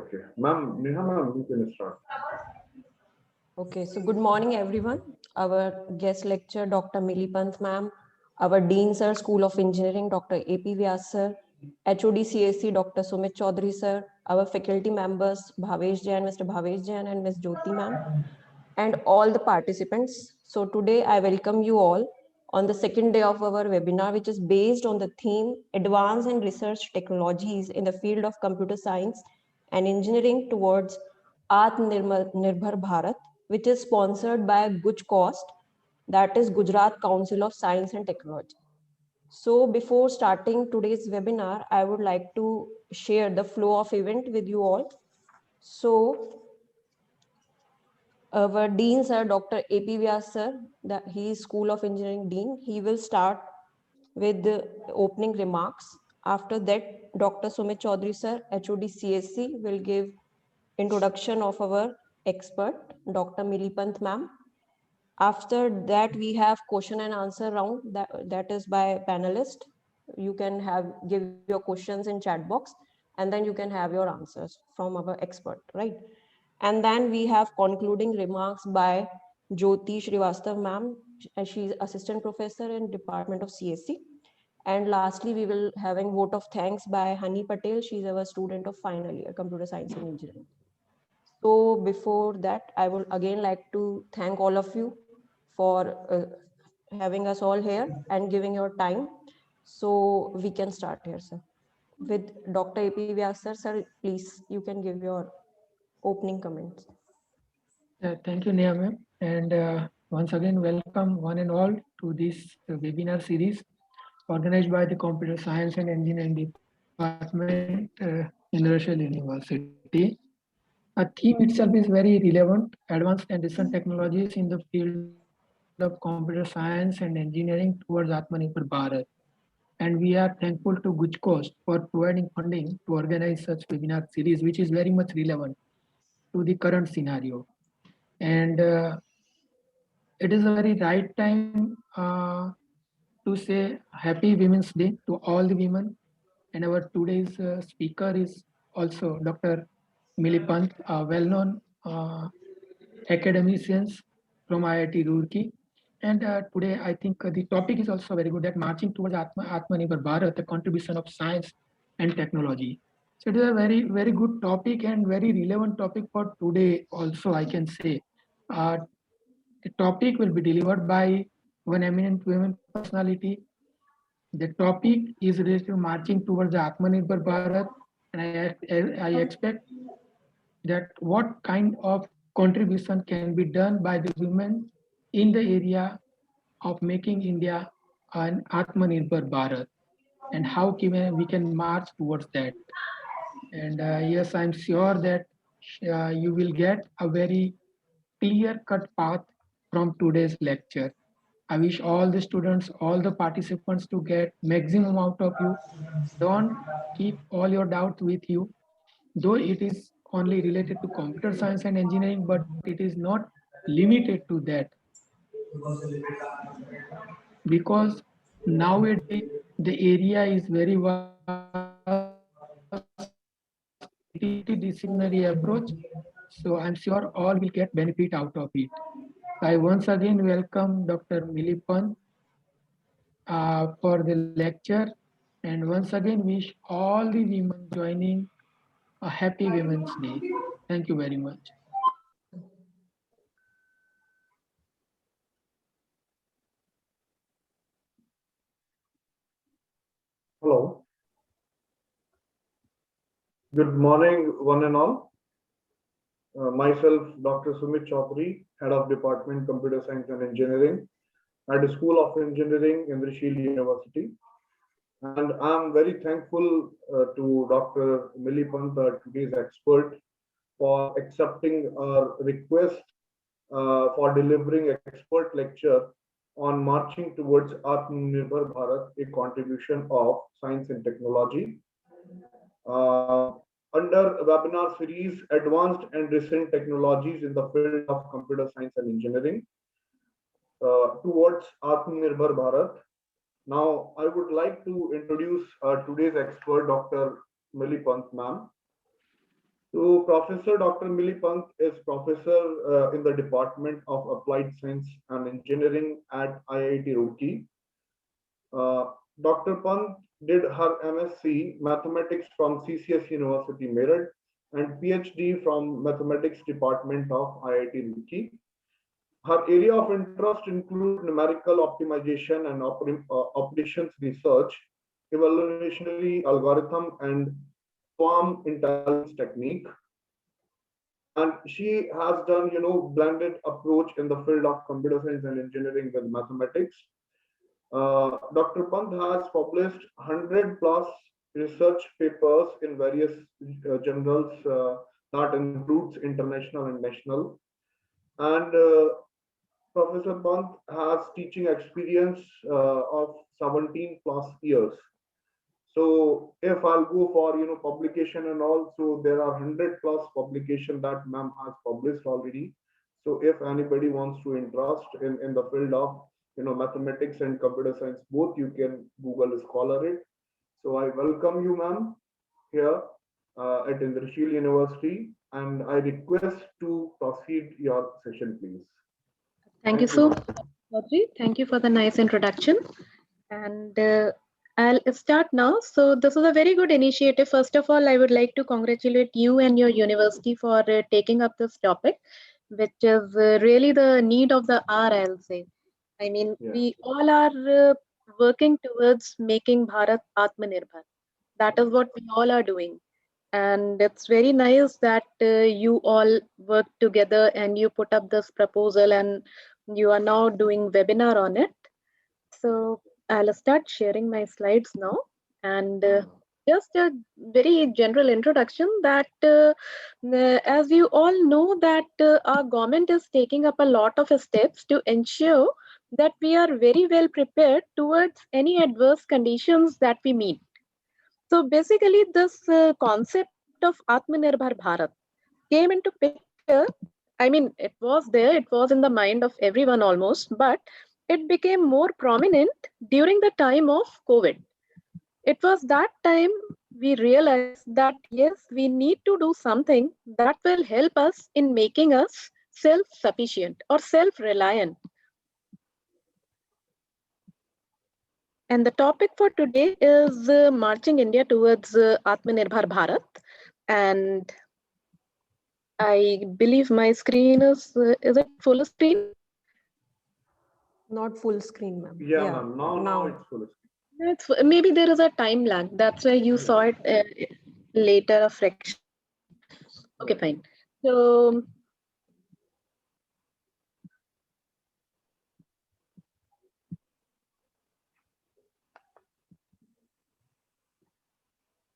Okay. Ma'am, Neha ma'am, you can start. Okay, so good morning, everyone. Our guest lecturer, Dr. Milipant ma'am, our Dean sir, School of Engineering, Dr. A.P. Vyas sir, HOD CSC, Dr. Sumit Chaudhary sir, our faculty members, Bhavesh Jain, Mr. Bhavesh Jain and Ms. Jyoti ma'am, and all the participants. So today I welcome you all on the second day of our webinar, which is based on the theme Advanced and Research Technologies in the Field of Computer Science and Engineering towards Atmanirbhar Bharat, which is sponsored by Guj Cost, that is Gujarat Council of Science and Technology. So before starting today's webinar, I would like to share the flow of event with you all. So our Dean sir, Dr. A.P. Vyas sir, he is School of Engineering Dean. He will start with the opening remarks. After that, Dr. Sumit Chaudhary sir, HOD CSC, will give introduction of our expert, Dr. Milipant ma'am. After that, we have question and answer round that is by panelist. You can give your questions in chat box and then you can have your answers from our expert, right? And then we have concluding remarks by Jyoti Srivastav ma'am. She's assistant professor in Department of CSC. And lastly, we will having vote of thanks by Hani Patel. She's our student of final year, computer science and engineering. So before that, I would again like to thank all of you for having us all here and giving your time. So we can start here, sir. With Dr. A.P. Vyas, sir. Sir, please, you can give your opening comments. Thank you, Neha ma'am. And once again, welcome one and all to this webinar series organized by the Computer Science and Engineering Department, Universal University. The theme itself is very relevant, advanced and recent technologies in the field of computer science and engineering towards Atmanirbhar Bharat. And we are thankful to Gujcost for providing funding to organize such webinar series, which is very much relevant to the current scenario. And it is a very right time to say Happy Women's Day to all the women. And our today's speaker is also Dr. Milipant, a well-known academicians from IIT Roorkee. And today, I think the topic is also very good, that marching towards Atmanirbhar Bharat, the contribution of science and technology. So it is a very, very good topic and very relevant topic for today also, I can say. Uh, the topic will be delivered by one eminent women personality. The topic is related to marching towards the Atmanirbhar Bharat, and I expect that what kind of contribution can be done by the women in the area of making India an Atmanirbhar Bharat, and how can we can march towards that. And yes, I'm sure that you will get a very clear-cut path from today's lecture. I wish all the students, all the participants to get maximum out of you. Don't keep all your doubts with you, though it is only related to computer science and engineering, but it is not limited to that. Because nowadays the area is very vast, multidisciplinary approach. So I'm sure all will get benefit out of it. I once again welcome Dr. Milipant for the lecture, and once again wish all the women joining a happy Women's Day. Thank you very much. Hello. Good morning, one and all. Myself, Dr. Sumit Chaudhary, Head of Department Computer Science and Engineering at the School of Engineering in Rishil University. And I'm very thankful to Dr. Milipant, today's expert, for accepting our request for delivering expert lecture on marching towards Atmanirbhar Bharat, a contribution of science and technology. Uh, Under webinar series, Advanced and Recent Technologies in the Field of Computer Science and Engineering towards Atmanirbhar Bharat. Now, I would like to introduce today's expert, Dr. Milipant ma'am. So Professor Dr. Mili Pant is professor in the Department of Applied Science and Engineering at IIT Roorkee. Dr. Pant did her MSc Mathematics from CCS University Meerut and PhD from Mathematics Department of IIT Roorkee. Her area of interest include numerical optimization and operations research, evolutionary algorithm, and swarm intelligence technique. And she has done, blended approach in the field of computer science and engineering with mathematics. Dr. Pant has published 100 plus research papers in various journals that includes international and national. And Professor Pant has teaching experience of 17 plus years. So if I'll go for publication and all, so there are 100 plus publication that ma'am has published already. So if anybody wants to interest in the field of mathematics and computer science, both you can Google Scholar it. So I welcome you, ma'am, here at Indrashil University, and I request to proceed your session, please. Thank you Thank you, so ma'am. much, Audrey. Thank you for the nice introduction. And I'll start now. So this is a very good initiative. First of all, I would like to congratulate you and your university for taking up this topic, which is really the need of the hour, I'll say. I mean, Yeah. we all are working towards making Bharat Atmanirbhar. That is what we all are doing. And it's very nice that you all work together and you put up this proposal and you are now doing webinar on it. So I'll start sharing my slides now, and just a very general introduction that as you all know that our government is taking up a lot of steps to ensure that we are very well prepared towards any adverse conditions that we meet. So basically this concept of Atmanirbhar Bharat came into picture. I mean, it was there, it was in the mind of everyone almost, but it became more prominent during the time of COVID. It was that time we realized that yes, we need to do something that will help us in making us self-sufficient or self-reliant. And the topic for today is marching India towards Atmanirbhar Bharat. And I believe my screen is it full screen? Not full screen, ma'am. Yeah, ma'am. Now it's full. It's, maybe there is a time lag. That's why you saw it later, a fraction. Okay, fine. So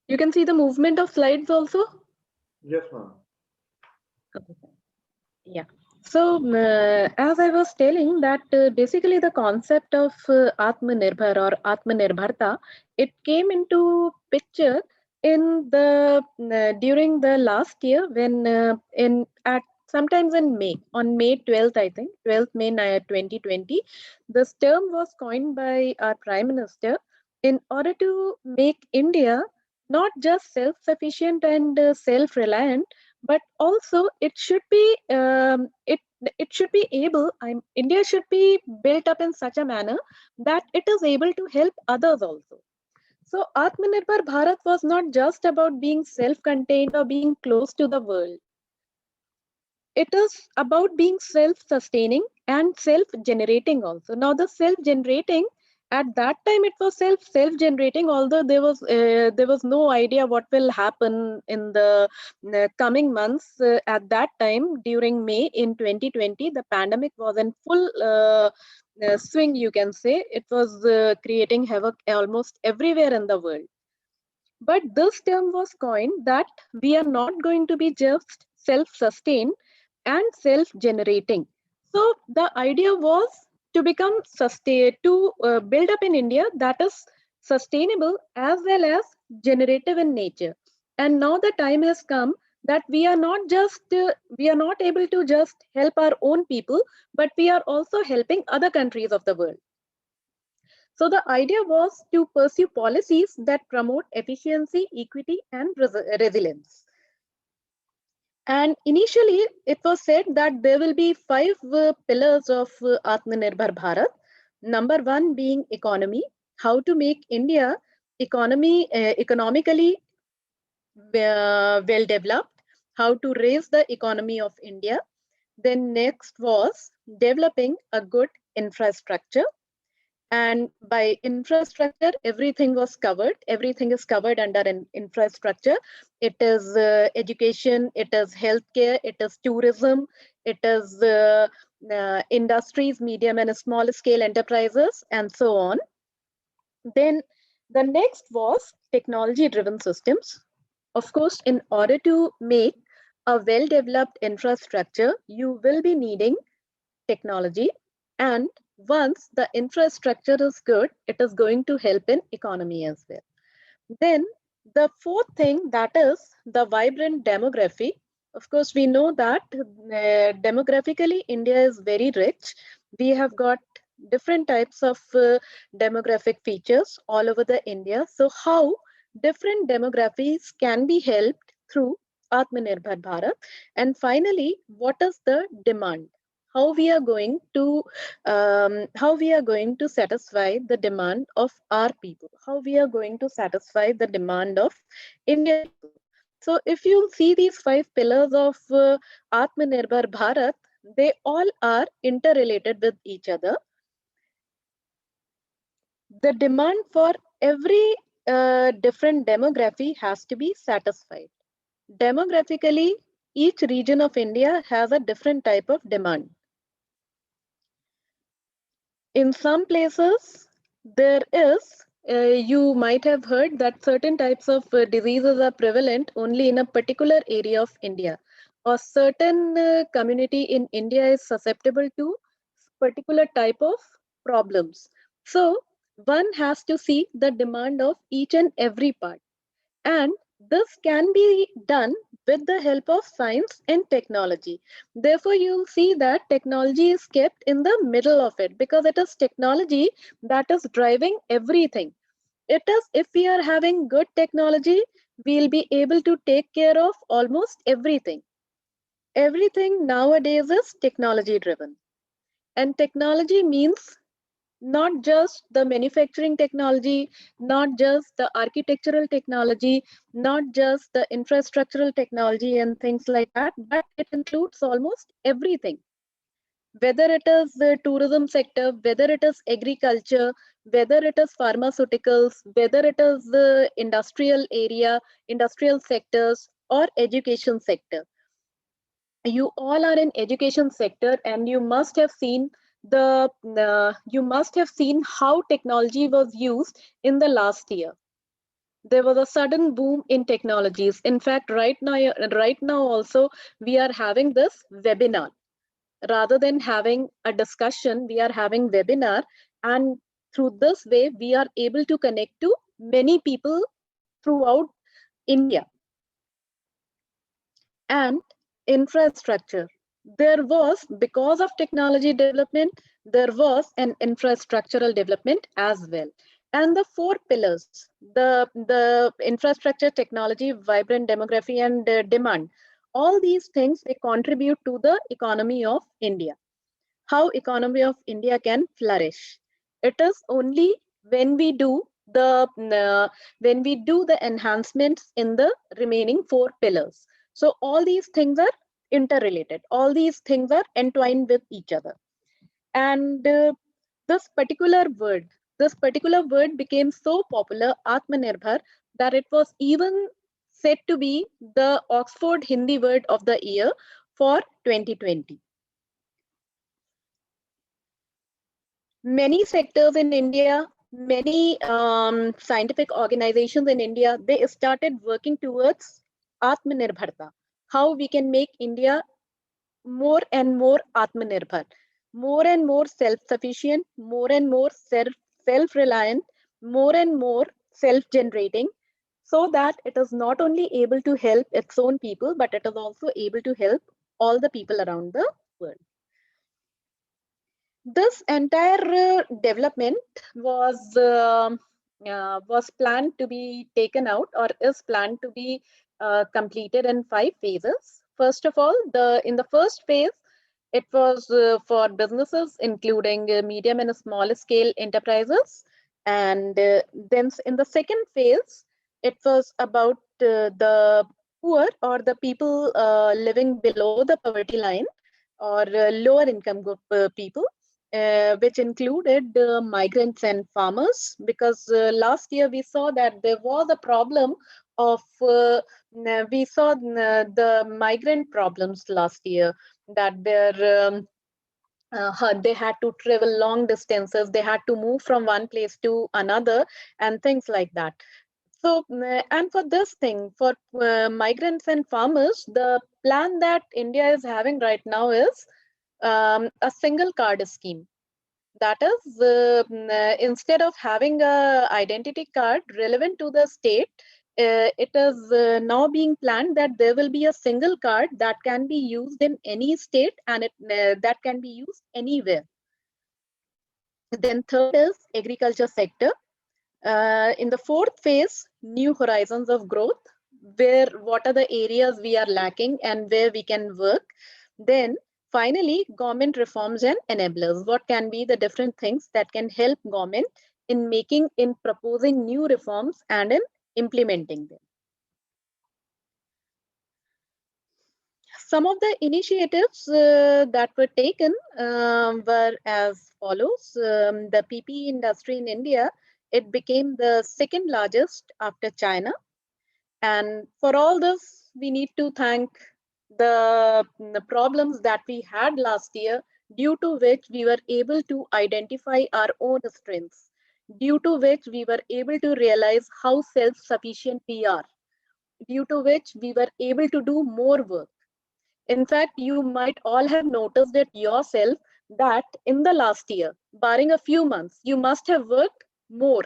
you can see the movement of slides also. Yes, ma'am. Okay. Yeah. So as I was telling that basically the concept of Atmanirbhar or Atmanirbharta, it came into picture in the during the last year when in at sometimes in May, on May 12th, I think 12th May 2020, this term was coined by our Prime Minister in order to make India not just self-sufficient and self-reliant, but also it should be it should be able India should be built up in such a manner that it is able to help others also. So Atmanirbhar Bharat was not just about being self-contained or being close to the world. It is about being self-sustaining and self-generating also. Now the self-generating, at that time it was self-generating, although there was no idea what will happen in the coming months. At that time during May in 2020, the pandemic was in full swing, you can say. It was creating havoc almost everywhere in the world. But this term was coined that we are not going to be just self-sustained and self-generating. So the idea was to become to build up in India that is sustainable as well as generative in nature. And now the time has come that we are not able to just help our own people, but we are also helping other countries of the world. So the idea was to pursue policies that promote efficiency, equity, and resilience. And initially, it was said that there will be 5 pillars of Atmanirbhar Bharat. Number 1 being economy, how to make India economically well developed, how to raise the economy of India. Then next was developing a good infrastructure. And by infrastructure, everything was covered. Everything is covered under an infrastructure. It is education, it is healthcare, it is tourism, it is industries, medium and small scale enterprises, and so on. Then the next was technology driven systems. Of course, in order to make a well developed infrastructure, you will be needing technology, and once the infrastructure is good, it is going to help in economy as well. Then the fourth thing, that is the vibrant demography. Of course, we know that demographically India is very rich. We have got different types of demographic features all over the India. So how different demographies can be helped through Atmanirbhar Bharat? And finally, what is the demand? How we are going to satisfy the demand of our people, how we are going to satisfy the demand of Indian people. So if you see these 5 pillars of Atmanirbhar Bharat, they all are interrelated with each other. The demand for every different demography has to be satisfied. Demographically, each region of India has a different type of demand. In some places, there is, you might have heard that certain types of diseases are prevalent only in a particular area of India, or certain community in India is susceptible to particular type of problems. So one has to see the demand of each and every part. And this can be done with the help of science and technology. Therefore, you'll see that technology is kept in the middle of it, because it is technology that is driving everything. It is, if we are having good technology, we'll be able to take care of almost everything. Everything nowadays is technology driven. And technology means not just the manufacturing technology, not just the architectural technology, not just the infrastructural technology and things like that, but it includes almost everything. Whether it is the tourism sector, whether it is agriculture, whether it is pharmaceuticals, whether it is the industrial area, industrial sectors, or education sector. You all are in education sector, and you must have seen how technology was used in the last year. There was a sudden boom in technologies. In fact, right now also we are having this webinar. Rather than having a discussion, we are having webinar, and through this way we are able to connect to many people throughout India. And infrastructure. There was, because of technology development, there was an infrastructural development as well. And the 4 pillars, the infrastructure, technology, vibrant demography, and demand, all these things, they contribute to the economy of India. How economy of India can flourish? It is only when we do the enhancements in the remaining 4 pillars. So all these things are interrelated. All these things are entwined with each other. And this particular word became so popular, Atmanirbhar, that it was even said to be the Oxford Hindi word of the year for 2020. Many sectors in India, many scientific organizations in India, they started working towards Atmanirbharta. How we can make India more and more Atmanirbhar, more and more self-sufficient, more and more self-reliant, more and more self-generating, so that it is not only able to help its own people, but it is also able to help all the people around the world. This entire development was planned to be taken out, or is planned to be completed in 5 phases. First of all, in the first phase, it was for businesses, including medium and small scale enterprises. And then in the second phase, it was about the poor or the people living below the poverty line or lower income group people, which included migrants and farmers, because last year we saw that there was a problem of, we saw the migrant problems last year, that they had to travel long distances, they had to move from one place to another and things like that. So, and for this thing, for migrants and farmers, the plan that India is having right now is a single card scheme. That is, instead of having a identity card relevant to the state, it is now being planned that there will be a single card that can be used in any state, and that can be used anywhere. Then third is agriculture sector. In the fourth phase, new horizons of growth, where what are the areas we are lacking and where we can work. Then finally, government reforms and enablers. What can be the different things that can help government in proposing new reforms and in implementing them. Some of the initiatives that were taken were as follows. The PPE industry in India, it became the second largest after China. And for all this, we need to thank the problems that we had last year, due to which we were able to identify our own strengths, due to which we were able to realize how self-sufficient we are, due to which we were able to do more work. In fact, you might all have noticed it yourself that in the last year, barring a few months, you must have worked more.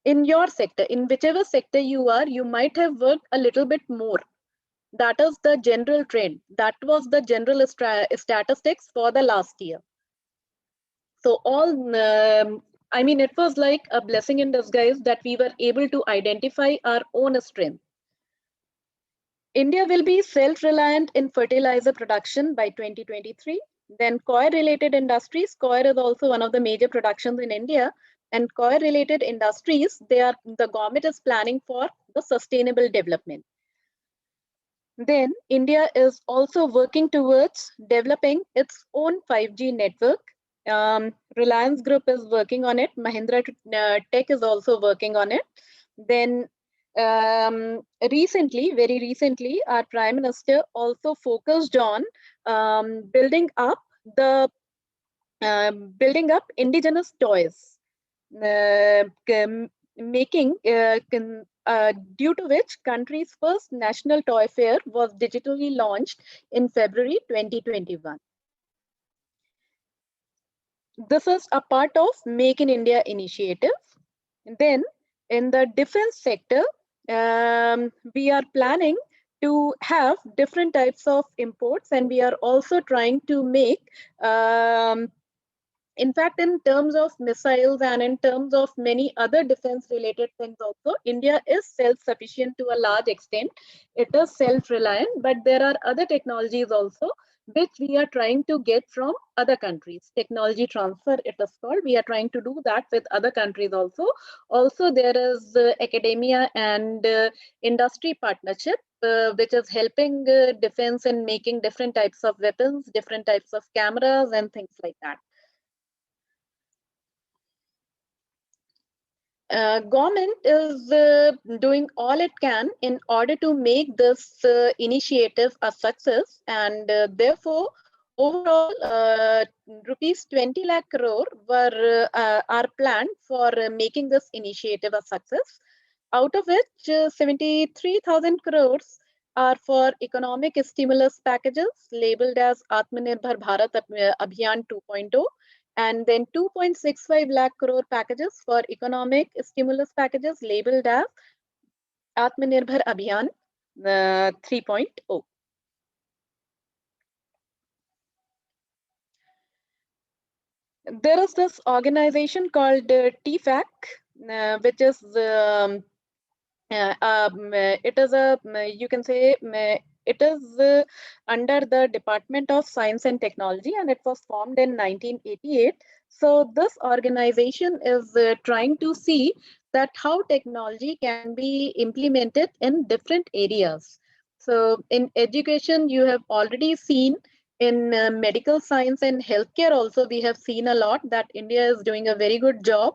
In your sector, in whichever sector you are, you might have worked a little bit more. That is the general trend. That was the general statistics for the last year. So I mean, it was like a blessing in disguise that we were able to identify our own strength. India will be self-reliant in fertilizer production by 2023. Then coir-related industries. Coir is also one of the major productions in India. And coir-related industries, the government is planning for the sustainable development. Then India is also working towards developing its own 5G network. Reliance Group is working on it. Mahindra Tech is also working on it. Then very recently, our Prime Minister also focused on building up indigenous toys, due to which country's first national toy fair was digitally launched in February 2021. This is a part of Make in India initiative. And then in the defense sector, we are planning to have different types of imports, and we are also trying to make, in fact, in terms of missiles and in terms of many other defense related things also, India is self-sufficient to a large extent. It is self-reliant, but there are other technologies also which we are trying to get from other countries. Technology transfer, it is called. We are trying to do that with other countries also. Also, there is academia and industry partnership, which is helping defense in making different types of weapons, different types of cameras and things like that. Government is doing all it can in order to make this initiative a success, and therefore overall rupees 20 lakh crore are planned for making this initiative a success, out of which 73,000 crores are for economic stimulus packages labeled as Atmanirbhar Bharat Abhiyan 2.0, and then 2.65 lakh crore packages for economic stimulus packages labeled as Atmanirbhar Abhiyan 3.0. There is this organization called TFAC, which is it is a, you can say, it is under the Department of Science and Technology, and it was formed in 1988. So this organization is trying to see that how technology can be implemented in different areas. So in education, you have already seen, in medical science and healthcare also, we have seen a lot that India is doing a very good job.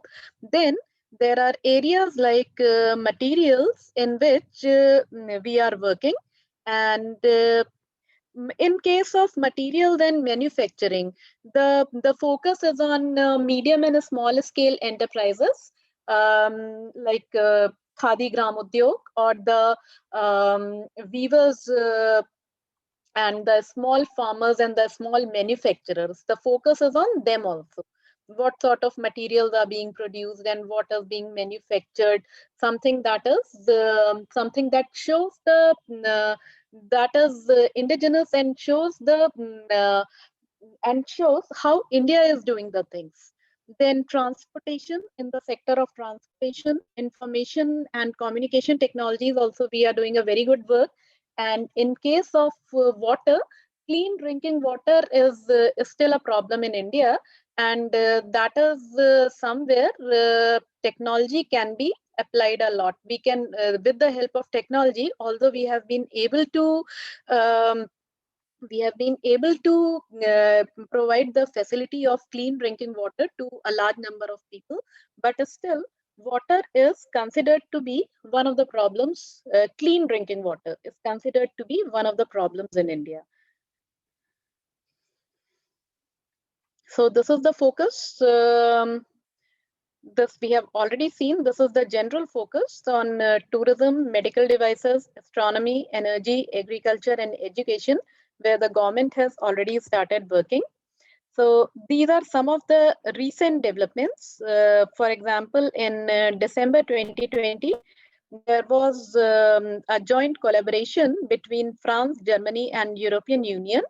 Then there are areas like materials in which we are working. And in case of materials and manufacturing, the focus is on medium and small scale enterprises, like Khadi Gram Udyog, or the weavers and the small farmers and the small manufacturers. The focus is on them also. What sort of materials are being produced and what is being manufactured? Something that is something that shows the that is indigenous and shows the and shows how India is doing the things. Then transportation, in the sector of transportation, information and communication technologies also, we are doing a very good work. And in case of water, clean drinking water is still a problem in India, and that is somewhere technology can be applied a lot. We can, with the help of technology, although we have been able to provide the facility of clean drinking water to a large number of people, but still water is considered to be one of the problems. Clean drinking water is considered to be one of the problems in India. So this is the focus. This we have already seen. This is the general focus on tourism, medical devices, astronomy, energy, agriculture, and education, where the government has already started working. So these are some of the recent developments. For example, in December 2020, there was a joint collaboration between France, Germany, and European Union,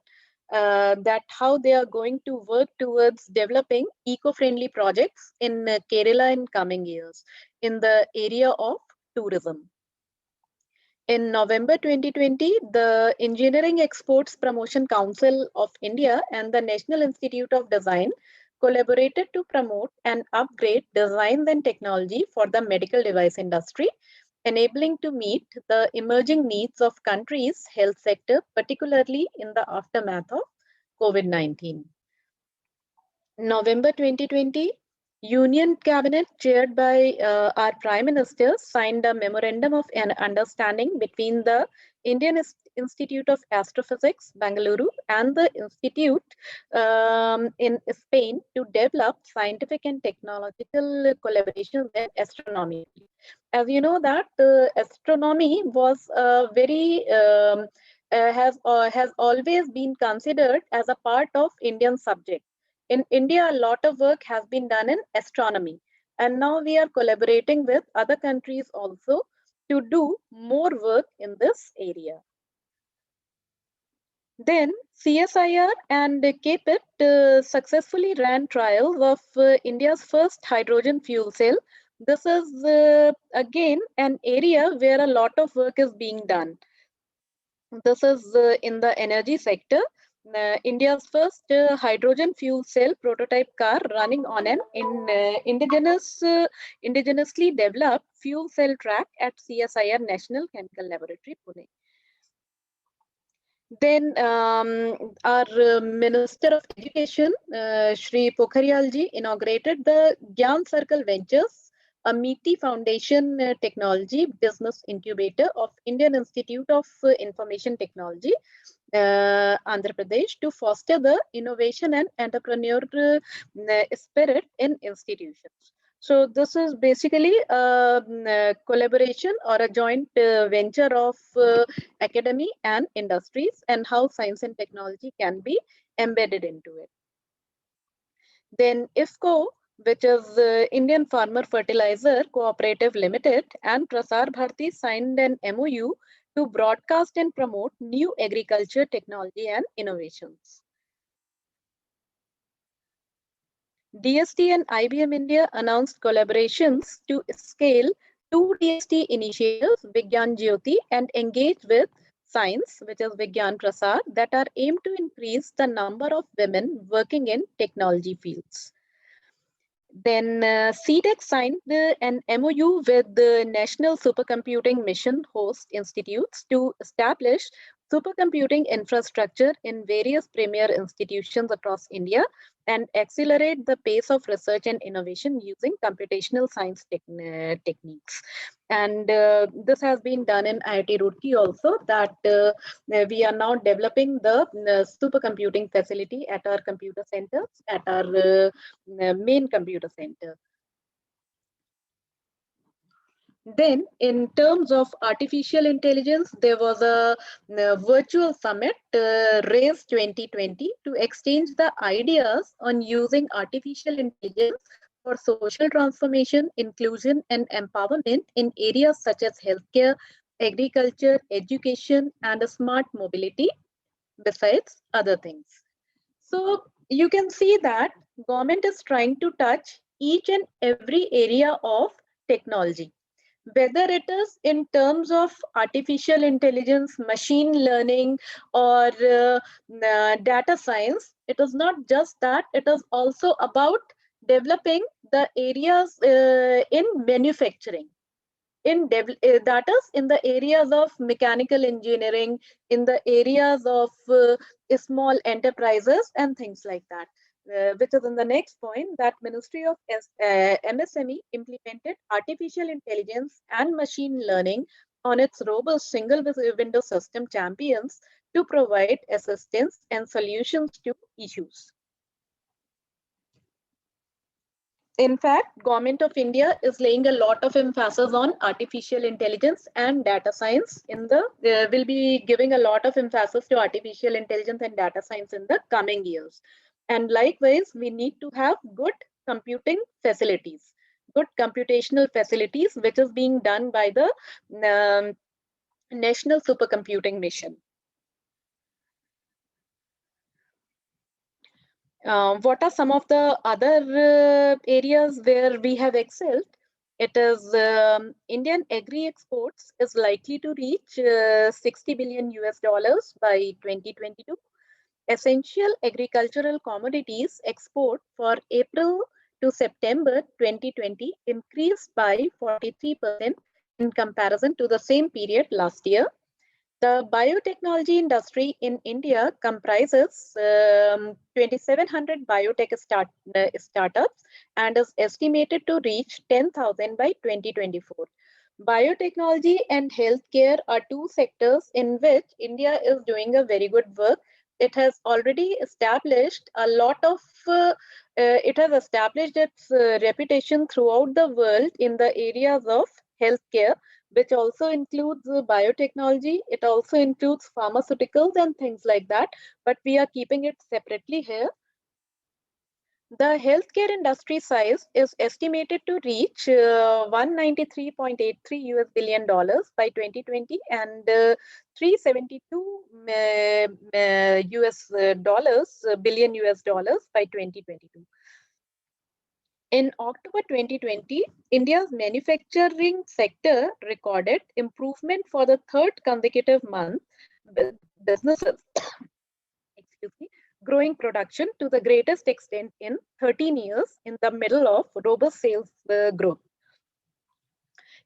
that how they are going to work towards developing eco-friendly projects in Kerala in coming years in the area of tourism. In November 2020, the Engineering Exports Promotion Council of India and the National Institute of Design collaborated to promote and upgrade designs and technology for the medical device industry, enabling to meet the emerging needs of countries' health sector, particularly in the aftermath of COVID-19. November 2020, Union Cabinet, chaired by our Prime Minister, signed a memorandum of an understanding between the Indian Institute of Astrophysics, Bangalore, and the Institute in Spain to develop scientific and technological collaborations in astronomy. As you know that astronomy was very has always been considered as a part of Indian subject. In India, a lot of work has been done in astronomy, and now we are collaborating with other countries also to do more work in this area. Then CSIR and KPIT successfully ran trials of India's first hydrogen fuel cell. This is again an area where a lot of work is being done. This is in the energy sector. India's first hydrogen fuel cell prototype car running on an indigenously developed fuel cell track at CSIR National Chemical Laboratory, Pune. Then our Minister of Education, Shri Pokhariyal ji, inaugurated the Gyan Circle Ventures, a MITI Foundation Technology Business Incubator of Indian Institute of Information Technology, Andhra Pradesh, to foster the innovation and entrepreneur spirit in institutions. So this is basically a collaboration or a joint venture of academy and industries, and how science and technology can be embedded into it. Then IFFCO, which is Indian Farmer Fertilizer Cooperative Limited, and Prasar Bharati signed an MOU to broadcast and promote new agriculture technology and innovations. DST and IBM India announced collaborations to scale two DST initiatives, Vigyan Jyoti, and engage with Science, which is Vigyan Prasar, that are aimed to increase the number of women working in technology fields. Then CTEC signed an MOU with the National Supercomputing Mission host institutes to establish supercomputing infrastructure in various premier institutions across India and accelerate the pace of research and innovation using computational science techniques. And this has been done in IIT Roorkee also, that we are now developing the supercomputing facility at our computer centers, at our main computer center. Then, in terms of artificial intelligence, there was a virtual summit, RAISE 2020, to exchange the ideas on using artificial intelligence for social transformation, inclusion, and empowerment in areas such as healthcare, agriculture, education, and smart mobility, besides other things. So you can see that government is trying to touch each and every area of technology, whether it is in terms of artificial intelligence, machine learning, or data science. It is not just that, it is also about developing the areas in manufacturing, that is in the areas of mechanical engineering, in the areas of small enterprises and things like that. Which is in the next point, that Ministry of MSME implemented artificial intelligence and machine learning on its robust single window system champions to provide assistance and solutions to issues. In fact, Government of India is laying a lot of emphasis on artificial intelligence and data science will be giving a lot of emphasis to artificial intelligence and data science in the coming years. And likewise, we need to have good computing facilities, good computational facilities, which is being done by the National Supercomputing Mission. What are some of the other areas where we have excelled? It is Indian agri exports is likely to reach $60 billion by 2022. Essential agricultural commodities export for April to September 2020 increased by 43% in comparison to the same period last year. The biotechnology industry in India comprises 2,700 biotech startups and is estimated to reach 10,000 by 2024. Biotechnology and healthcare are two sectors in which India is doing a very good work. It has already established a lot of, it has established its reputation throughout the world in the areas of healthcare, which also includes biotechnology. It also includes pharmaceuticals and things like that, but we are keeping it separately here. The healthcare industry size is estimated to reach $193.83 billion by 2020 and $372 billion by 2022. In October 2020, India's manufacturing sector recorded improvement for the third consecutive month, with businesses growing production to the greatest extent in 13 years in the middle of robust sales growth.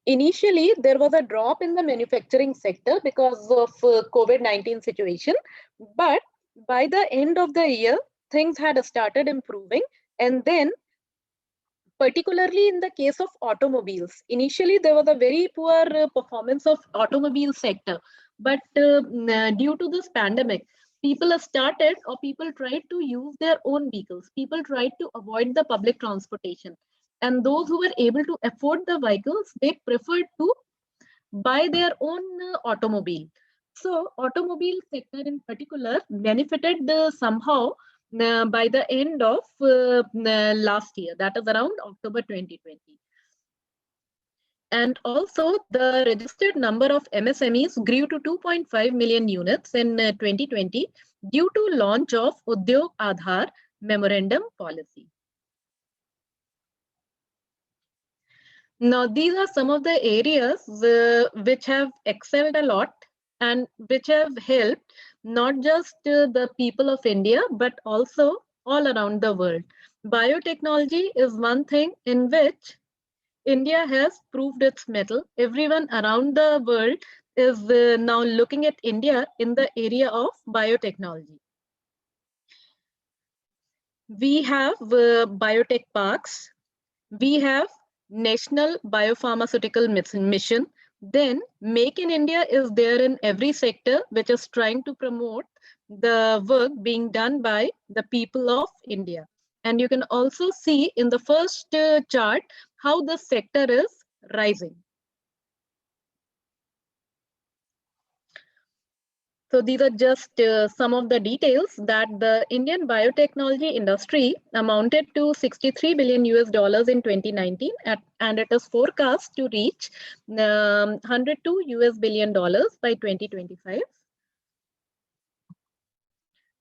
Initially, there was a drop in the manufacturing sector because of COVID-19 situation, but by the end of the year, things had started improving, and then particularly in the case of automobiles. Initially, there was a very poor performance of automobile sector, but due to this pandemic, people tried to use their own vehicles. People tried to avoid the public transportation. And those who were able to afford the vehicles, they preferred to buy their own automobile. So automobile sector in particular benefited somehow by the end of last year, that is around October 2020. And also the registered number of MSMEs grew to 2.5 million units in 2020 due to launch of Udyog Aadhaar memorandum policy. Now, these are some of the areas which have excelled a lot and which have helped not just the people of India, but also all around the world. Biotechnology is one thing in which India has proved its mettle. Everyone around the world is now looking at India in the area of biotechnology. We have biotech parks. We have National Biopharmaceutical Mission. Then Make in India is there in every sector, which is trying to promote the work being done by the people of India. And you can also see in the first chart how the sector is rising. So these are just some of the details that the Indian biotechnology industry amounted to 63 billion US dollars in 2019, and it is forecast to reach 102 US billion dollars by 2025.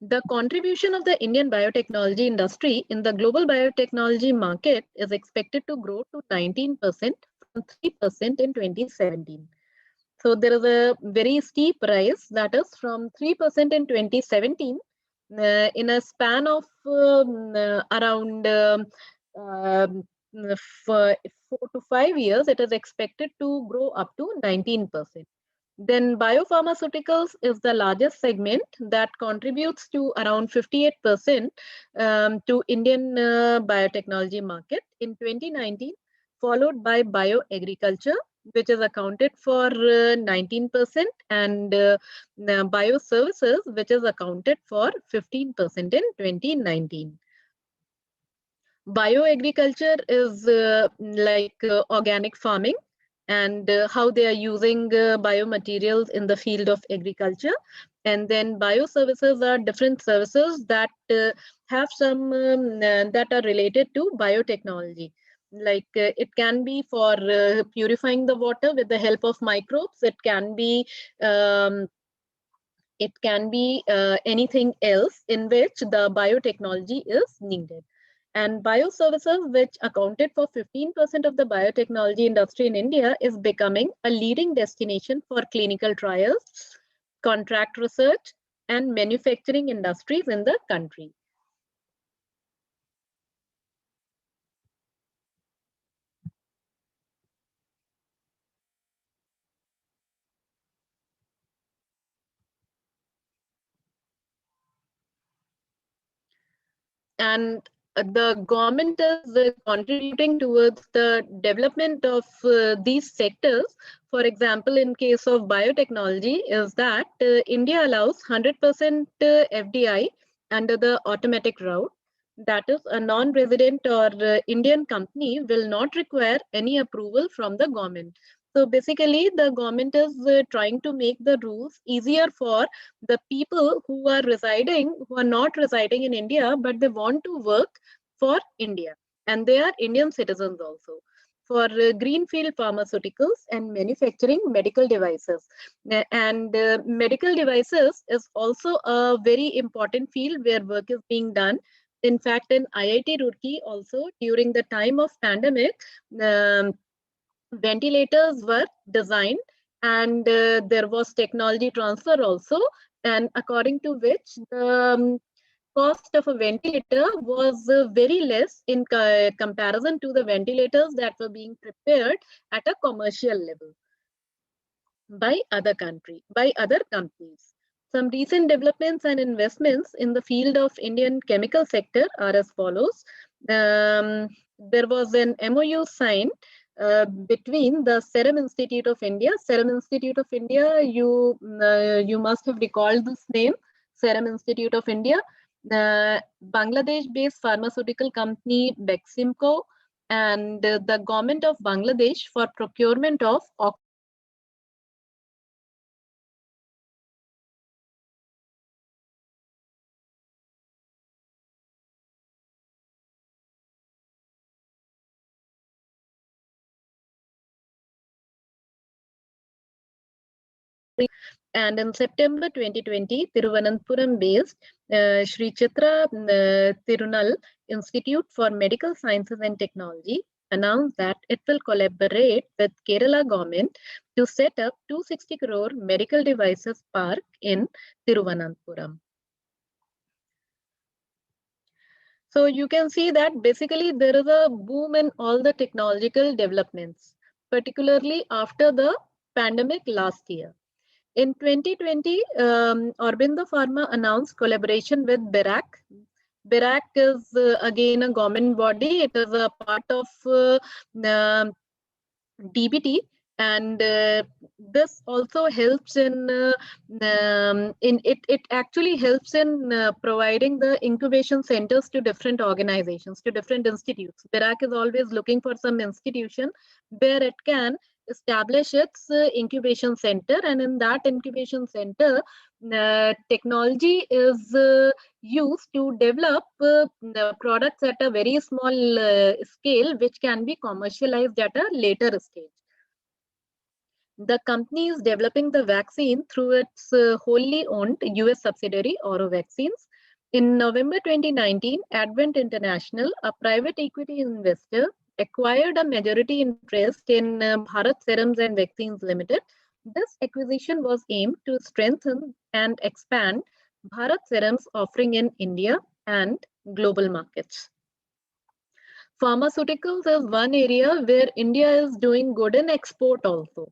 The contribution of the Indian biotechnology industry in the global biotechnology market is expected to grow to 19% from 3% in 2017. So there is a very steep rise, that is from 3% in 2017. In a span of around 4 to 5 years, it is expected to grow up to 19%. Then biopharmaceuticals is the largest segment that contributes to around 58% to Indian biotechnology market in 2019, followed by bioagriculture, which is accounted for 19%, and bioservices, which is accounted for 15% in 2019. Bioagriculture is like organic farming, and how they are using biomaterials in the field of agriculture. And then bioservices are different services that have some that are related to biotechnology. Like it can be for purifying the water with the help of microbes. It can be anything else in which the biotechnology is needed. And bioservices, which accounted for 15% of the biotechnology industry in India, is becoming a leading destination for clinical trials, contract research, and manufacturing industries in the country. And the government is contributing towards the development of these sectors. For example, in case of biotechnology, is that India allows 100% FDI under the automatic route. That is, a non-resident or Indian company will not require any approval from the government. So basically, the government is trying to make the rules easier for the people who are not residing in India, but they want to work for India, and they are Indian citizens also, for greenfield pharmaceuticals and manufacturing medical devices. And medical devices is also a very important field where work is being done. In fact, in IIT Roorkee also, during the time of pandemic, ventilators were designed, and there was technology transfer also, and according to which the cost of a ventilator was very less in comparison to the ventilators that were being prepared at a commercial level by other companies. Some recent developments and investments in the field of Indian chemical sector are as follows. There was an MOU signed between the Serum Institute of India. Serum Institute of India, you must have recalled this name, Serum Institute of India. The Bangladesh-based pharmaceutical company Beximco, and the government of Bangladesh for procurement of and in September 2020, Thiruvananthapuram-based Sri Chitra Tirunal Institute for Medical Sciences and Technology announced that it will collaborate with Kerala government to set up 260 crore medical devices park in Thiruvananthapuram. So you can see that basically there is a boom in all the technological developments, particularly after the pandemic last year. In 2020, Aurobindo Pharma announced collaboration with BIRAC. BIRAC is again a government body. It is a part of DBT, and this also helps in it actually helps in providing the incubation centers to different organizations, to different institutes. BIRAC is always looking for some institution where it can establish its incubation center, and in that incubation center, technology is used to develop the products at a very small scale, which can be commercialized at a later stage. The company is developing the vaccine through its wholly owned US subsidiary, Oro Vaccines. In November 2019, Advent International, a private equity investor, acquired a majority interest in Bharat Serums and Vaccines Limited. This acquisition was aimed to strengthen and expand Bharat Serums offering in India and global markets. Pharmaceuticals is one area where India is doing good in export also.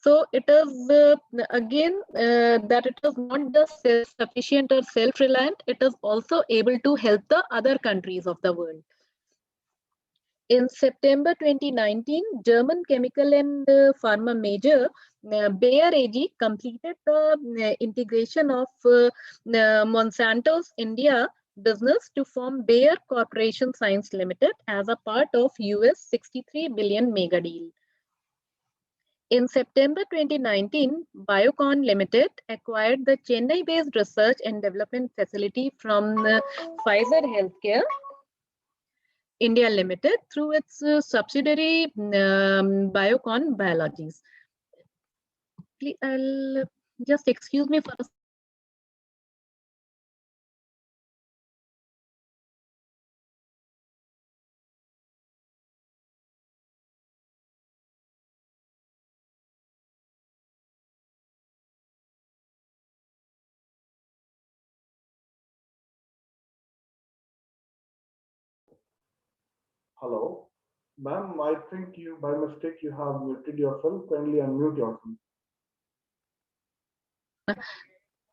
So it is again that it is not just self-sufficient or self-reliant, it is also able to help the other countries of the world. In September 2019, German chemical and pharma major Bayer AG completed the integration of Monsanto's India business to form Bayer Corporation Science Limited as a part of US 63 billion mega deal. In September 2019, Biocon Limited acquired the Chennai-based research and development facility from Pfizer Healthcare India Limited through its subsidiary Biocon Biologies. Please, I'll just excuse me for a Hello, ma'am. I think you, by mistake, you have muted yourself. Kindly unmute yourself.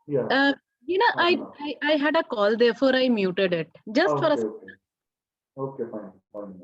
Yeah. I had a call, therefore I muted it. Just for a Okay. Okay, fine.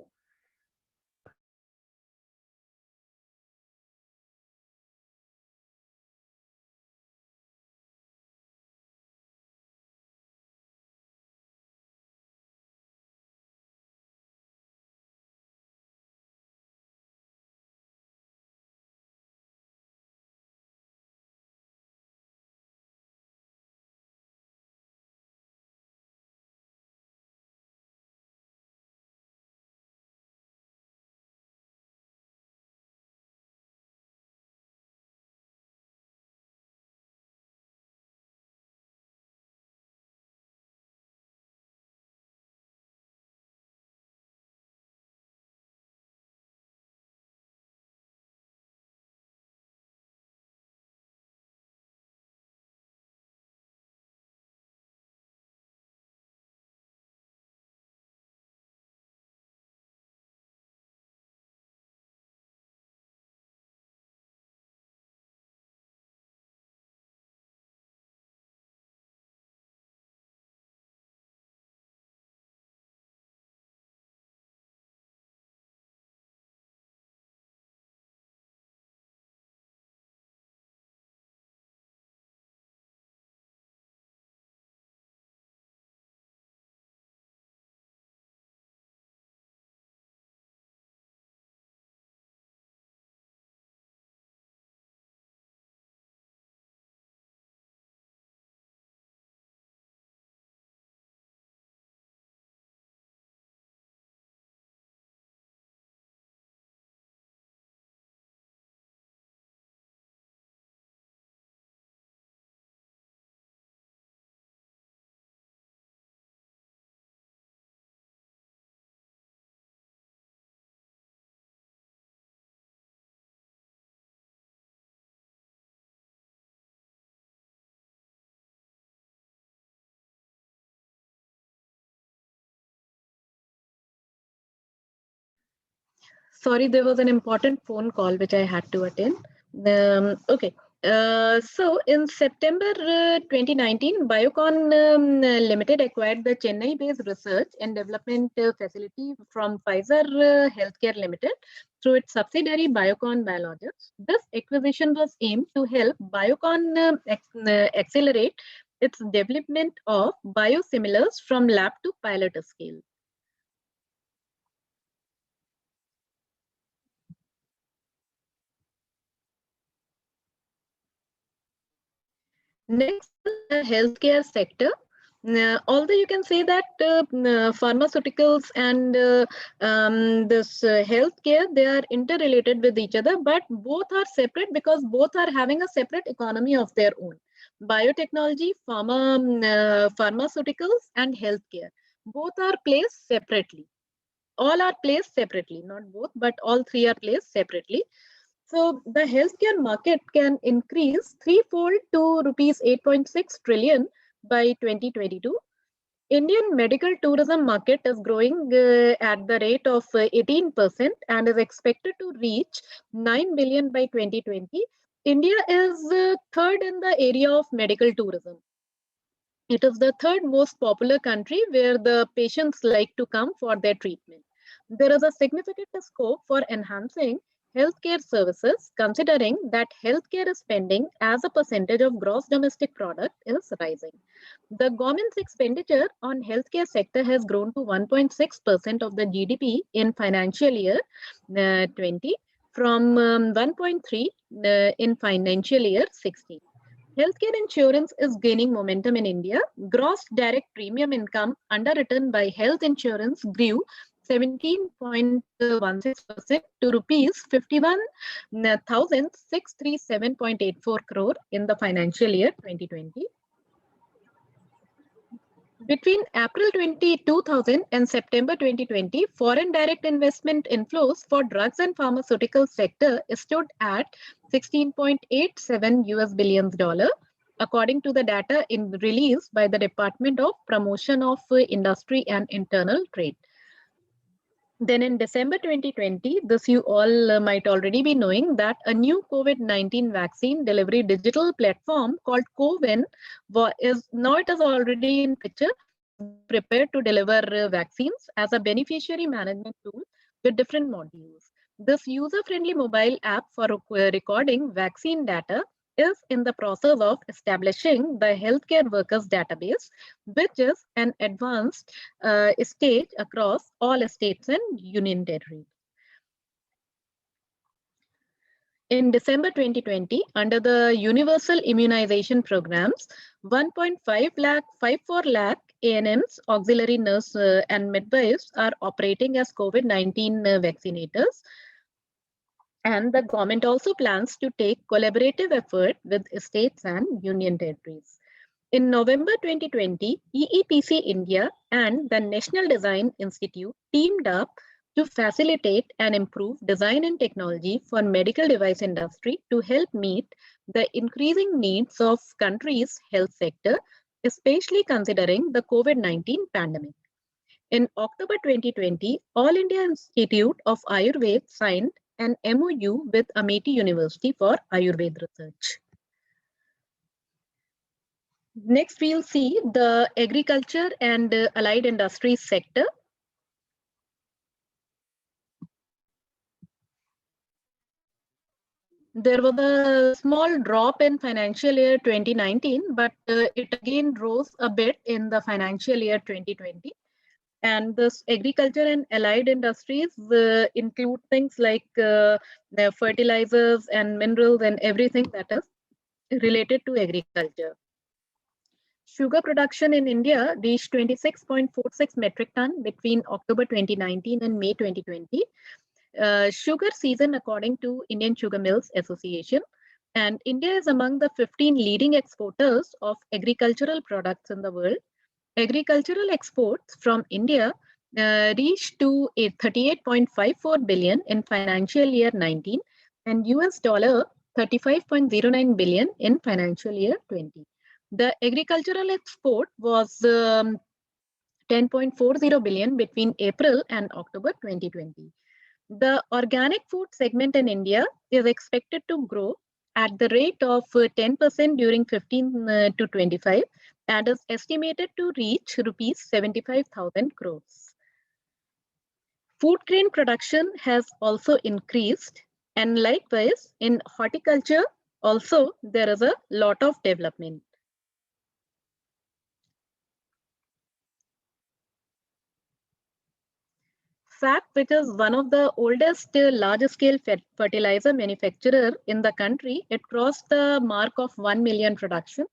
Sorry, there was an important phone call which I had to attend. Okay. So in September 2019, Biocon Limited acquired the Chennai-based research and development facility from Pfizer Healthcare Limited through its subsidiary Biocon Biologics. This acquisition was aimed to help Biocon accelerate its development of biosimilars from lab to pilot scale. Next, the healthcare sector. Although you can say that pharmaceuticals and this healthcare, they are interrelated with each other, but both are separate because both are having a separate economy of their own. Biotechnology, pharmaceuticals, and healthcare, both are placed separately. All are placed separately, not both, but all three are placed separately. So the healthcare market can increase threefold to rupees 8.6 trillion by 2022. Indian medical tourism market is growing at the rate of 18% and is expected to reach 9 billion by 2020. India is third in the area of medical tourism. It is the third most popular country where the patients like to come for their treatment. There is a significant scope for enhancing healthcare services, considering that healthcare spending as a percentage of gross domestic product is rising. The government's expenditure on healthcare sector has grown to 1.6% of the GDP in financial year 20 from 1.3 in financial year 16. Healthcare insurance is gaining momentum in India. Gross direct premium income underwritten by health insurance grew 17.16% to rupees 51,637.84 crore in the financial year 2020. Between April 2000 and September 2020, foreign direct investment inflows for drugs and pharmaceutical sector stood at 16.87 US billion dollars, according to the data released by the Department of Promotion of Industry and Internal Trade. Then in December 2020, this you all might already be knowing that a new COVID-19 vaccine delivery digital platform called CoWIN is already in picture, prepared to deliver vaccines as a beneficiary management tool with different modules. This user-friendly mobile app for recording vaccine data is in the process of establishing the healthcare workers database, which is an advanced stage across all states and union territories. In December 2020, under the Universal Immunization Programs, 1.54 lakh ANMs, auxiliary nurse and midwives are operating as COVID-19 vaccinators. And the government also plans to take collaborative effort with states and union territories. In November 2020, EEPC India and the National Design Institute teamed up to facilitate and improve design and technology for medical device industry to help meet the increasing needs of country's health sector, especially considering the COVID-19 pandemic. In October 2020, All India Institute of Ayurveda signed an MOU with Amity University for Ayurveda research. Next, we'll see the agriculture and allied industries sector. There was a small drop in financial year 2019, but it again rose a bit in the financial year 2020. And this agriculture and allied industries include things like the fertilizers and minerals and everything that is related to agriculture. Sugar production in India reached 26.46 metric ton between October 2019 and May 2020. Sugar season according to Indian Sugar Mills Association. And India is among the 15 leading exporters of agricultural products in the world. Agricultural exports from India reached to 38.54 billion in financial year 19 and US dollar 35.09 billion in financial year 20. The agricultural export was 10.40 billion between April and October 2020. The organic food segment in India is expected to grow at the rate of 10% during 15 to 25 and is estimated to reach rupees 75,000 crores. Food grain production has also increased, and likewise in horticulture also there is a lot of development. SAP, which is one of the oldest large-scale fertilizer manufacturer in the country, it crossed the mark of 1 million production.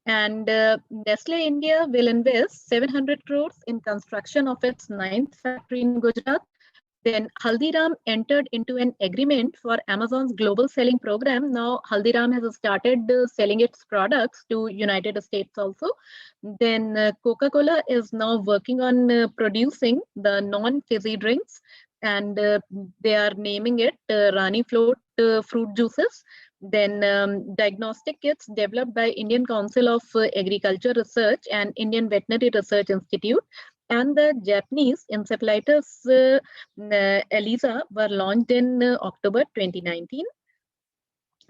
And Nestle India will invest 700 crores in construction of its 9th factory in Gujarat. Then Haldiram entered into an agreement for Amazon's global selling program. Now Haldiram has started selling its products to United States also. Then Coca-Cola is now working on producing the non-fizzy drinks, and they are naming it Rani Float fruit juices. Then diagnostic kits developed by Indian Council of Agriculture Research and Indian Veterinary Research Institute and the Japanese encephalitis ELISA were launched in October 2019.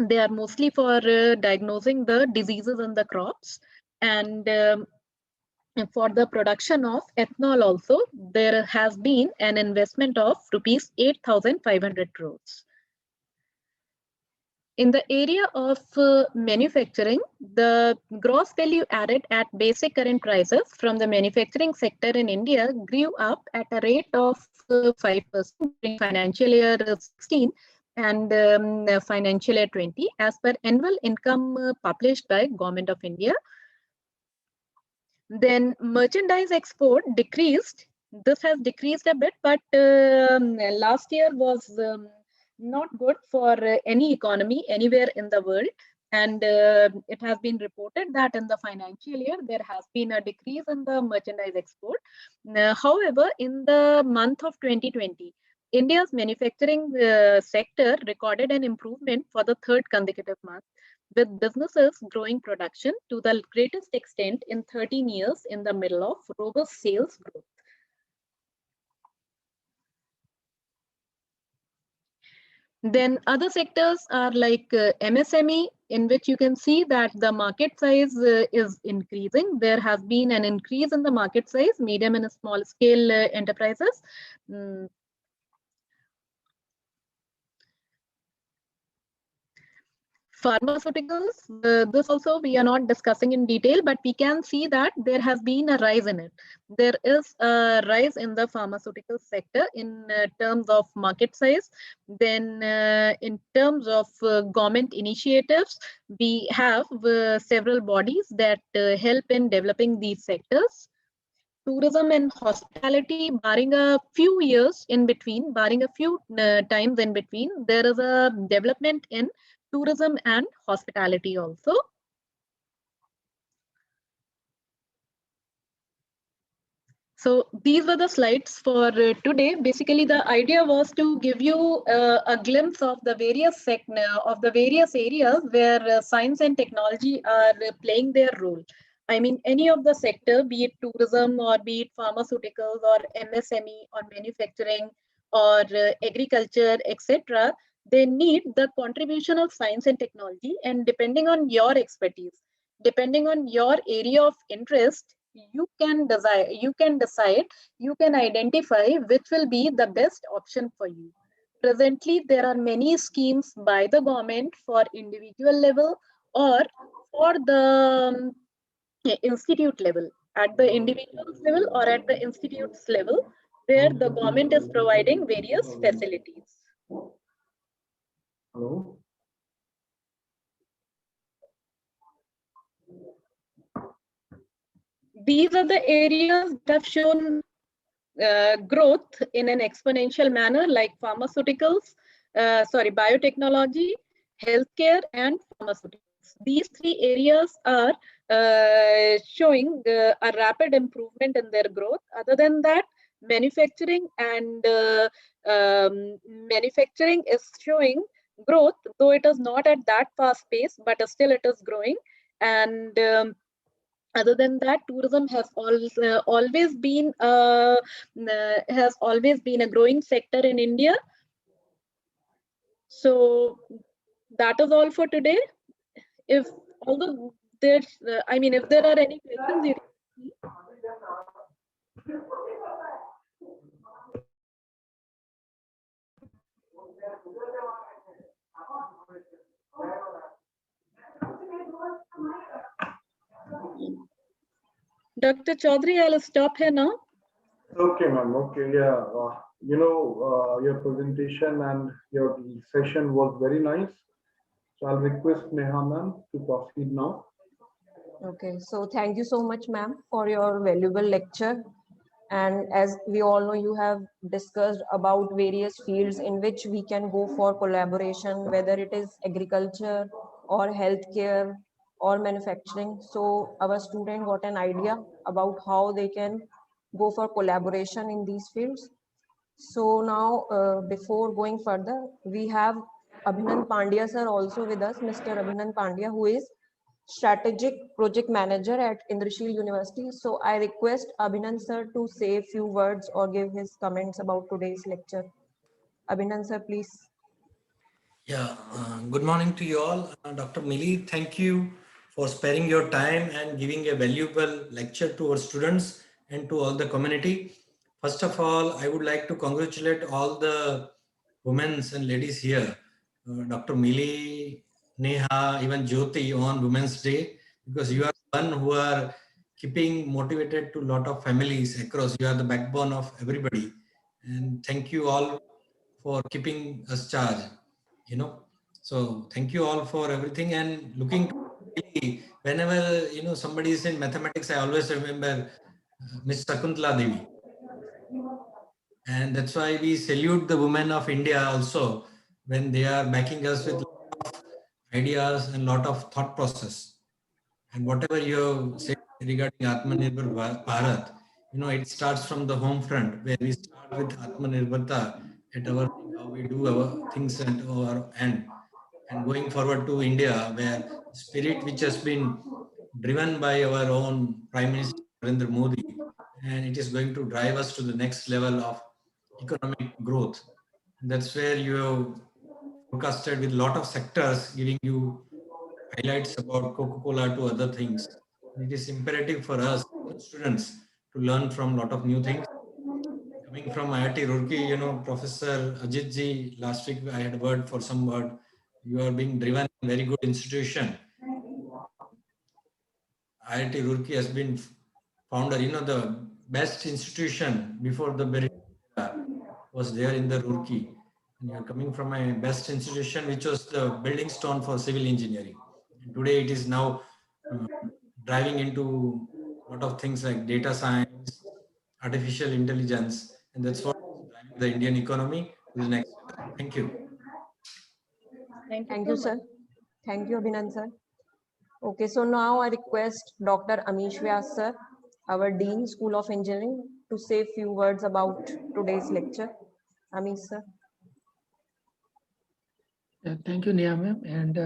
They are mostly for diagnosing the diseases in the crops, and for the production of ethanol also, there has been an investment of rupees 8,500 crores. In the area of manufacturing, the gross value added at basic current prices from the manufacturing sector in India grew up at a rate of 5% during financial year 16 and financial year 20 as per annual income published by Government of India. Then merchandise export decreased. This has decreased a bit, but last year was not good for any economy anywhere in the world. And it has been reported that in the financial year, there has been a decrease in the merchandise export. However, in the month of 2020, India's manufacturing sector recorded an improvement for the third consecutive month, with businesses growing production to the greatest extent in 13 years in the middle of robust sales growth. Then other sectors are like MSME, in which you can see that the market size is increasing. There has been an increase in the market size, medium and small scale enterprises. Pharmaceuticals, this also we are not discussing in detail, but we can see that there has been a rise in it. There is a rise in the pharmaceutical sector in terms of market size. Then in terms of government initiatives, we have several bodies that help in developing these sectors. Tourism and hospitality, barring a few years in between, barring a few times in between, there is a development in tourism and hospitality also. So these were the slides for today. Basically, the idea was to give you a glimpse of the various areas where science and technology are playing their role. I mean, any of the sector, be it tourism or be it pharmaceuticals or MSME or manufacturing or agriculture, etc., they need the contribution of science and technology. And depending on your expertise, depending on your area of interest, you can decide, you can identify which will be the best option for you. Presently, there are many schemes by the government for individual level or for the institute level. At the individual level or at the institute's level, where the government is providing various facilities. Hello. These are the areas that have shown growth in an exponential manner, like pharmaceuticals, biotechnology, healthcare, and pharmaceuticals. These three areas are showing a rapid improvement in their growth. Other than that, manufacturing is showing growth, though it is not at that fast pace, but still it is growing. And other than that, tourism has always been a growing sector in India. So that is all for today. If although there's, I mean, if there are any questions, you can. Dr. Chaudhary, I'll stop here now. Okay, ma'am. Okay, yeah. Your presentation and your session was very nice. So I'll request Neha ma'am to proceed now. Okay, so thank you so much, ma'am, for your valuable lecture. And as we all know, you have discussed about various fields in which we can go for collaboration, whether it is agriculture or healthcare or manufacturing. So our student got an idea about how they can go for collaboration in these fields. So now, before going further, we have Abhinand Pandya sir also with us, Mr. Abhinand Pandya, who is Strategic Project Manager at Indrashil University. So I request Abhinand sir to say a few words or give his comments about today's lecture. Abhinand sir, please. Yeah, good morning to you all. Dr. Mili, thank you for sparing your time and giving a valuable lecture to our students and to all the community. First of all, I would like to congratulate all the women and ladies here, Dr. Mili, Neha, even Jyoti on Women's Day, because you are one who are keeping motivated to a lot of families across. You are the backbone of everybody. And thank you all for keeping us charged. So thank you all for everything. And looking to really, whenever somebody is in mathematics, I always remember Miss Shakuntala Devi, and that's why we salute the women of India also when they are backing us with ideas and lot of thought process. And whatever you said regarding Atmanirbhar Bharat, it starts from the home front, where we start with Atmanirbharta at our how we do our things at our end. And going forward to India, where spirit which has been driven by our own Prime Minister Narendra Modi, and it is going to drive us to the next level of economic growth. And that's where you have forecasted with a lot of sectors giving you highlights about Coca-Cola to other things. It is imperative for us students to learn from a lot of new things. Coming from IIT Roorkee, Professor Ajit ji, last week I had word for some word. You are being driven in a very good institution. IIT Roorkee has been founder, the best institution before the was there in the Roorkee. And you are coming from a best institution, which was the building stone for civil engineering. And today it is now driving into a lot of things like data science, artificial intelligence, and that's what is driving the Indian economy to the next level. Thank you. Thank you, sir. Thank you, Abhinand sir. Okay, so now I request Dr. Amish Vyas sir, our Dean, School of Engineering, to say a few words about today's lecture. Amish sir. Thank you, Neha ma'am, and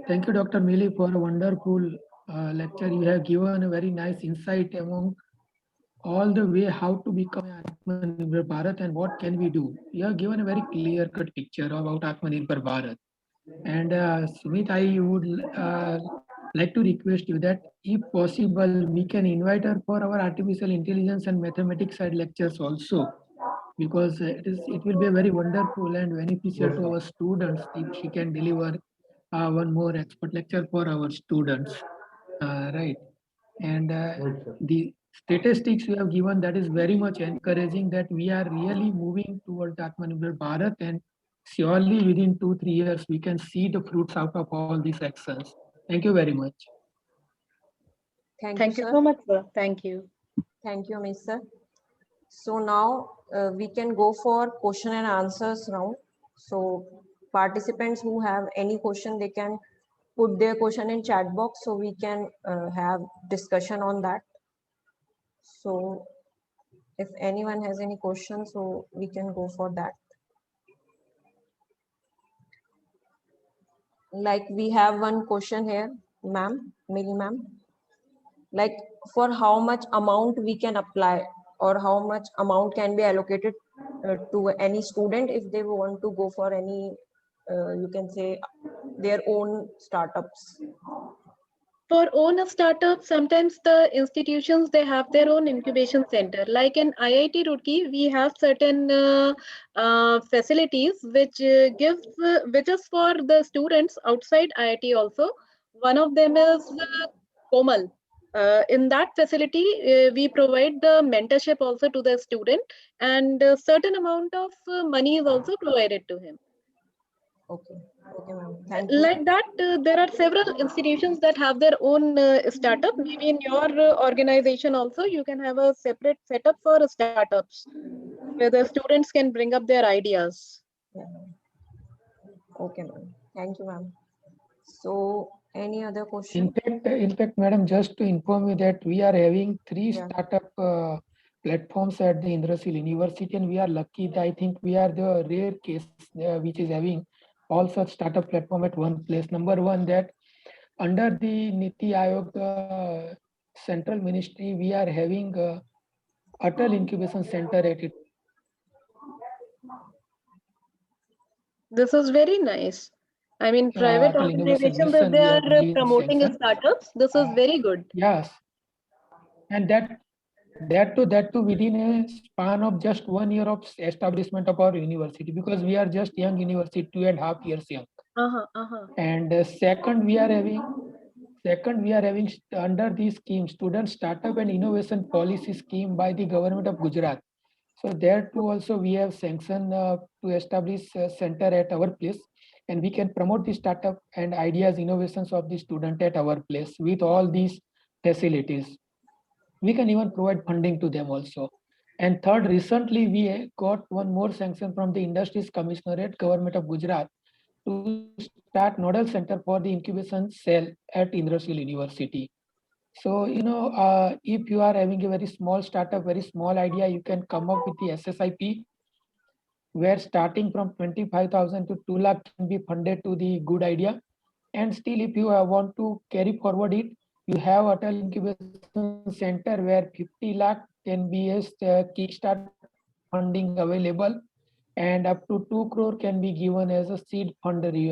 thank you, Dr. Mili, for a wonderful lecture. You have given a very nice insight among all the way how to become Atmanirbhar Bharat and what can we do. You have given a very clear-cut picture about Atmanirbhar Bharat. And Sumit, I would like to request you that if possible, we can invite her for our artificial intelligence and mathematics side lectures also, because it will be very wonderful and beneficial to our students if she can deliver one more expert lecture for our students, right? And the statistics you have given, that is very much encouraging that we are really moving towards Atmanirbhar Bharat, and surely within 2-3 years we can see the fruits out of all these actions. Thank you very much. Thank you so much, sir. Thank you. Thank you, Amish sir. So now we can go for question and answers round. So participants who have any question, they can put their question in chat box so we can have discussion on that. So if anyone has any questions, so we can go for that. Like we have one question here, ma'am, Mili ma'am. Like for how much amount we can apply or how much amount can be allocated to any student if they want to go for any you can say their own startups? For own a startup, sometimes the institutions, they have their own incubation center. Like in IIT Roorkee, we have certain facilities which is for the students outside IIT also. One of them is Komal. In that facility, we provide the mentorship also to the student, and a certain amount of money is also provided to him. Okay, okay, ma'am. Thank you. Like that, there are several institutions that have their own startup. Maybe in your organization also, you can have a separate setup for startups where the students can bring up their ideas. Yeah. Okay, ma'am. Thank you, ma'am. So, any other question? In fact, madam, just to inform you that we are having 3 Yeah. startup platforms at the Indrasil University, and we are lucky that I think we are the rare case which is having all such startup platform at one place. Number one, that under the Niti Aayog central ministry, we are having Atal Incubation Center at it. This is very nice. I mean, private Atal Innovation organizations, that Mission, they we have are given promoting sanction. startups. This is very good. Yes, and that too within a span of just 1 year of establishment of our university, because we are just young university, 2.5 years young. And second, we are having under the scheme student startup and innovation policy scheme by the government of Gujarat. So there too also we have sanctioned to establish a center at our place, and we can promote the startup and ideas, innovations of the student at our place with all these facilities. We can even provide funding to them also. And third, recently we got one more sanction from the Industries Commissionerate, Government of Gujarat, to start nodal center for the incubation cell at Indrasil University. So, if you are having a very small startup, very small idea, you can come up with the SSIP, where starting from 25,000 to 2 lakh can be funded to the good idea. And still, if you want to carry forward it, you have Atal Incubation Center where 50 lakh can be as kickstart funding available, and up to 2 crore can be given as a seed funding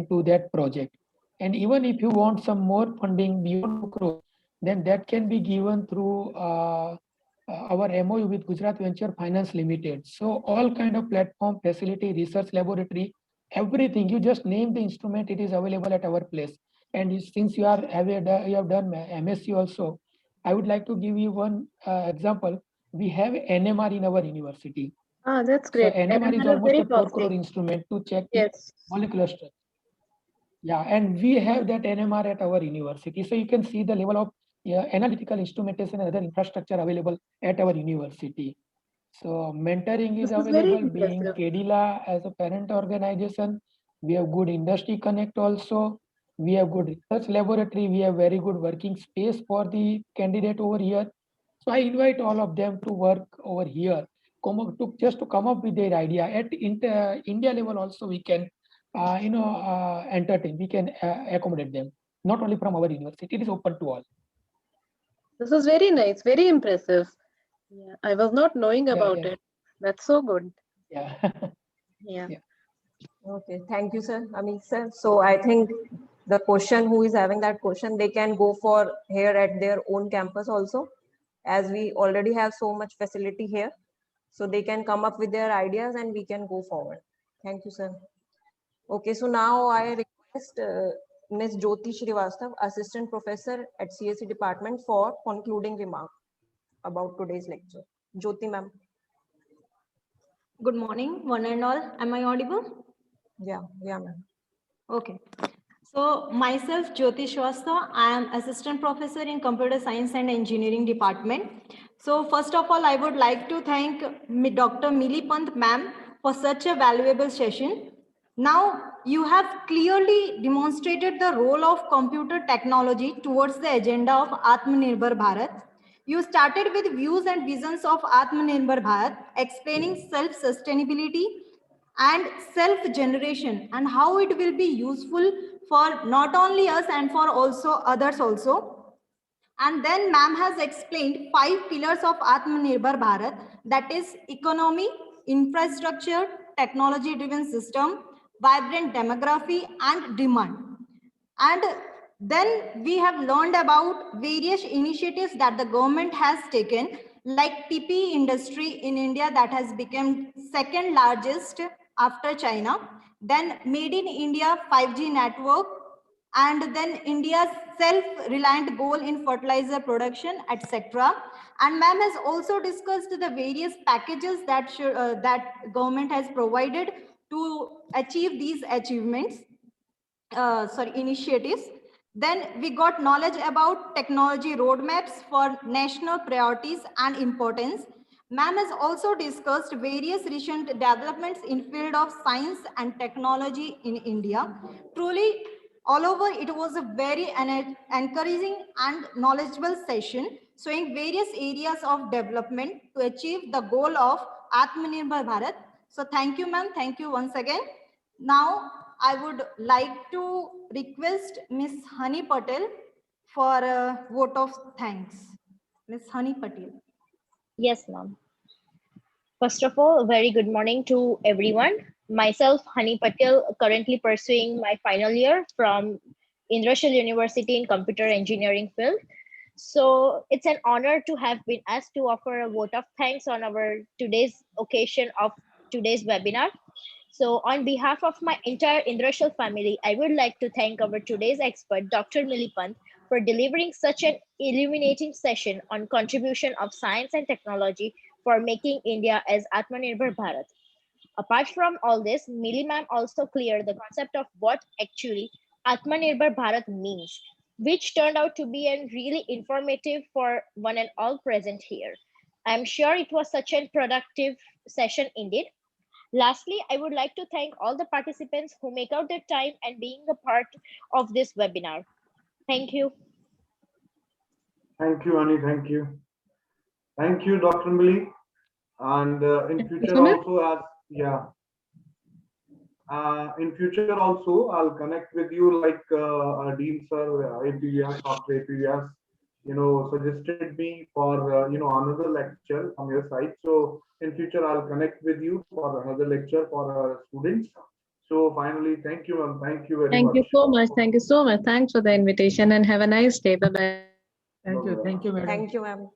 to that project. And even if you want some more funding beyond 2 crore, then that can be given through our MOU with Gujarat Venture Finance Limited. So all kind of platform, facility, research laboratory, everything, you just name the instrument, it is available at our place. And since you have done MSc also, I would like to give you one example. We have NMR in our university. That's So great. NMR is NMR almost very a 4 crore costly. instrument to check the Yes. molecular structure. Yeah, and we have that NMR at our university. So you can see the level of analytical instrumentation and other infrastructure available at our university. So mentoring is This is very available, being impressive. KDILA as a parent organization. We have good industry connect also. We have good research laboratory. We have very good working space for the candidate over here. So I invite all of them to work over here, just to come up with their idea. At India level also, we can entertain, we can accommodate them, not only from our university, it is open to all. This is very nice, very impressive. Yeah, I was not knowing about Yeah. it. That's so good. Yeah. Yeah. Okay, thank you, sir. Amit sir. So I think the question who is having that question, they can go for here at their own campus also, as we already have so much facility here. So they can come up with their ideas and we can go forward. Thank you, sir. Okay, so now I request Ms. Jyoti Srivastav, Assistant Professor at CSE Department, for concluding remark about today's lecture. Jyoti ma'am. Good morning, one and all. Am I audible? Yeah, ma'am. Okay. So myself, Jyoti Shrivastava, I am Assistant Professor in Computer Science and Engineering Department. So first of all, I would like to thank Dr. Mili Pant ma'am for such a valuable session. Now, you have clearly demonstrated the role of computer technology towards the agenda of Atmanirbhar Bharat. You started with views and visions of Atmanirbhar Bharat, explaining self-sustainability and self-generation and how it will be useful for not only us and for also others also. And then ma'am has explained 5 pillars of Atmanirbhar Bharat, that is economy, infrastructure, technology-driven system, vibrant demography, and demand. And then we have learned about various initiatives that the government has taken, like PPE industry in India that has become second largest after China, then Made in India 5G network, and then India's self-reliant goal in fertilizer production, etc. And ma'am has also discussed the various packages that that government has provided to achieve these achievements, initiatives. Then we got knowledge about technology roadmaps for national priorities and importance. Ma'am has also discussed various recent developments in field of science and technology in India. Truly, all over, it was a very encouraging and knowledgeable session, showing various areas of development to achieve the goal of Atmanirbhar Bharat. So thank you, ma'am. Thank you once again. Now, I would like to request Ms. Hani Patel for a vote of thanks. Ms. Hani Patel. Yes, ma'am. First of all, a very good morning to everyone. Myself, Hani Patel, currently pursuing my final year from Indrashil University in computer engineering field. So it's an honor to have been asked to offer a vote of thanks on our today's occasion of today's webinar. So on behalf of my entire Indrashil family, I would like to thank our today's expert, Dr. Milipant, for delivering such an illuminating session on contribution of science and technology for making India as Atmanirbhar Bharat. Apart from all this, Mili ma'am also cleared the concept of what actually Atmanirbhar Bharat means, which turned out to be a really informative for one and all present here. I'm sure it was such a productive session indeed. Lastly, I would like to thank all the participants who make out their time and being a part of this webinar. Thank you. Thank you, Ani. Thank you. Thank you, Dr. Mili. And in future Sumit? also, in future also, I'll connect with you like Dean Sir, APVS, Dr. APVS, suggested me for, another lecture from your side. So in future, I'll connect with you for another lecture for our students. So finally, thank you, ma'am. Thank you very much. Thank you so much. Thank you so much. Thanks for the invitation and have a nice day. Bye-bye. Thank you, madam. Thank you, ma'am.